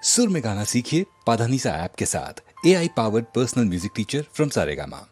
सुर में गाना सीखिए पाधानीसा ऐप के साथ। AI powered personal music teacher from Saregama.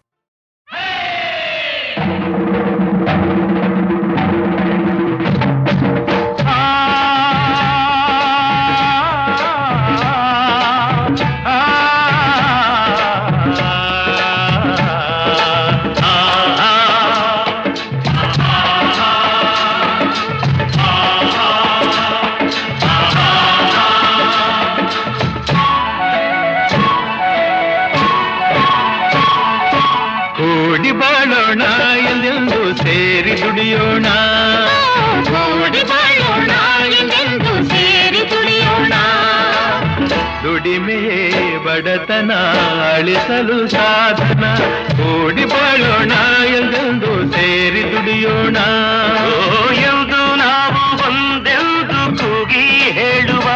ಕೂಡಿ ಬಾಳೋಣ ಎಂದೆಂದು ಸೇರಿ ದುಡಿಯೋಣ, ಕೂಡಿ ಬಾಳೋಣ ಎಂದೆಂದು ಸೇರಿ ದುಡಿಯೋಣ. ದುಡಿಮೆಯೇ ಬಡತನ ಅಳಿಸಲು ಸಾಧನ. ಕೂಡಿ ಬಾಳೋಣ ಎಂದೆಂದು ಸೇರಿ ದುಡಿಯೋಣ. ಎಂದು ನಾವು ಒಂದೆಂದು ಕೂಗಿ ಹೇಳುವ,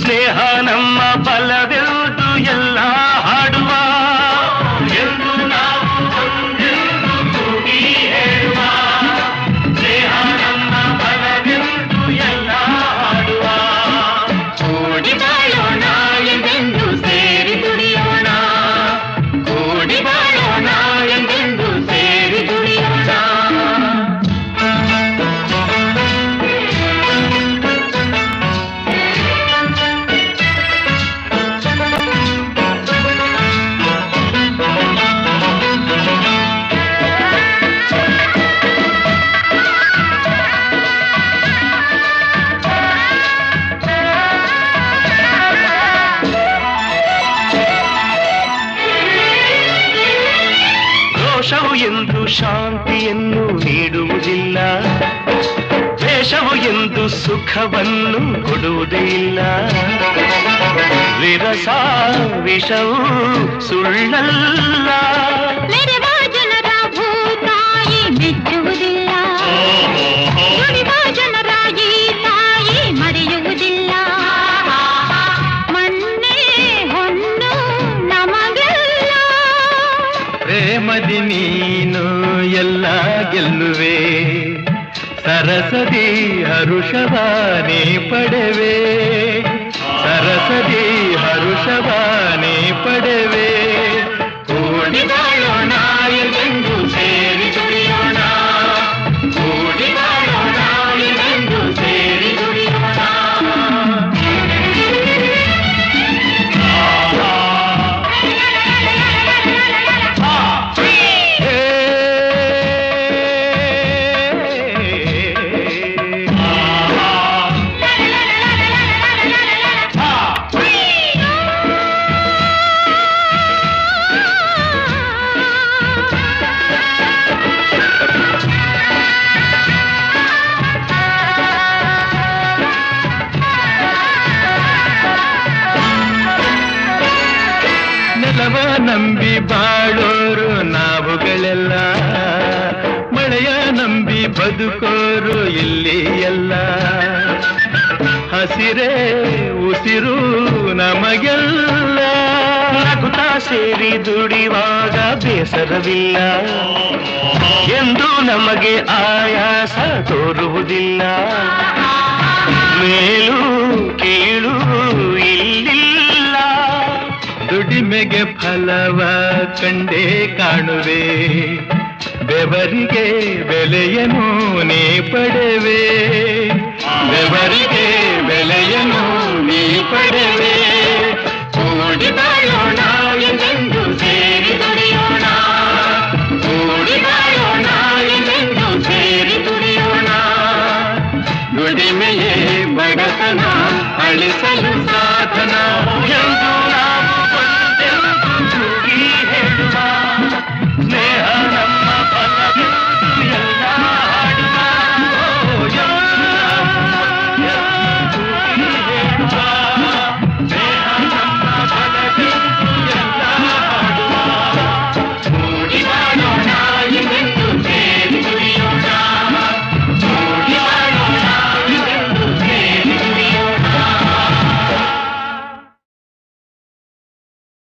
ಸ್ನೇಹ ನಮ್ಮ ಬಲವೆಂದು ಎಲ್ಲ ಹಾಡುವ. ದ್ವೇಷವು ಎಂದು ಶಾಂತಿಯನ್ನು ನೀಡುವುದಿಲ್ಲ, ದ್ವೇಷವು ಎಂದು ಸುಖವನ್ನು ಕೊಡುವುದೇ ಇಲ್ಲ. ವಿರಸ ವಿಷವು ಸುಳ್ಳಲ್ಲ, ಮೆರೆವ ಜನರ ಭೂತಾಯಿ ಮೆಚ್ಚುವುದಿಲ್ಲ, ದುಡಿವ ಜನರ ಈ ತಾಯಿ ಮರೆಯುವುದಿಲ್ಲ. ಮಣ್ಣೆ ಹೊನ್ನು ನಮಗೆಲ್ಲ, ಪ್ರೇಮದಿ ನೀನು ಎಲ್ಲ ಗೆಲ್ಲುವೆ, ಸರಸದಿ ಹರುಷವಾನೇ ಪಡೆವೆ, ಸರಸದಿ ಹರುಷವಾನೇ ಪಡೆವೆ. ಕೂಡಿ ಬಾಳೋಣ ಎಂದೆಂದು ಸೇರಿ ದುಡಿಯೋಣ, ಕೂಡಿ ಬಾಳೋಣ ಎಂದೆಂದು ಸೇರಿ ದುಡಿಯೋಣ. ನೆಲವ ನಂಬಿ ಬಾಳೋರು ನಾವುಗಳೆಲ್ಲ, ಮಳೆಯ ನಂಬಿ ಬದುಕೋರು ಇಲ್ಲಿ ಎಲ್ಲ. ಹಸಿರೇ ಉಸಿರು ನಮಗೆಲ್ಲ, ನಗುತ್ತಾ ಸೇರಿ ದುಡಿವಾಗ ಬೇಸರವಿಲ್ಲ, ಎಂದು ನಮಗೆ ಆಯಾಸ ತೋರುವುದಿಲ್ಲ. ಮೇಲು ಕೀಳು ಇಲ್ಲಿಲ್ಲ, ದುಡಿಮೆಗೆ ಫಲವ ಕಂಡೇ ಕಾಣುವೆ, ಬೆವರಿಗೆ ಬೆಲೆಯನ್ನು ನೀ ಪಡೆವೆ, ಬೆವರಿಗೆ ಬೆಲೆಯನ್ನು ನೀ ಪಡೆವೆ. ಕೂಡಿ ಬಾಳೋಣ ಎಂದೆಂದು ಸೇರಿ ದುಡಿಯೋಣ, ಕೂಡಿ ಬಾಳೋಣ ಎಂದೆಂದು ಸೇರಿ ದುಡಿಯೋಣ. ದುಡಿಮೆಯೇ ಬಡತನ ಅಳಿಸಲು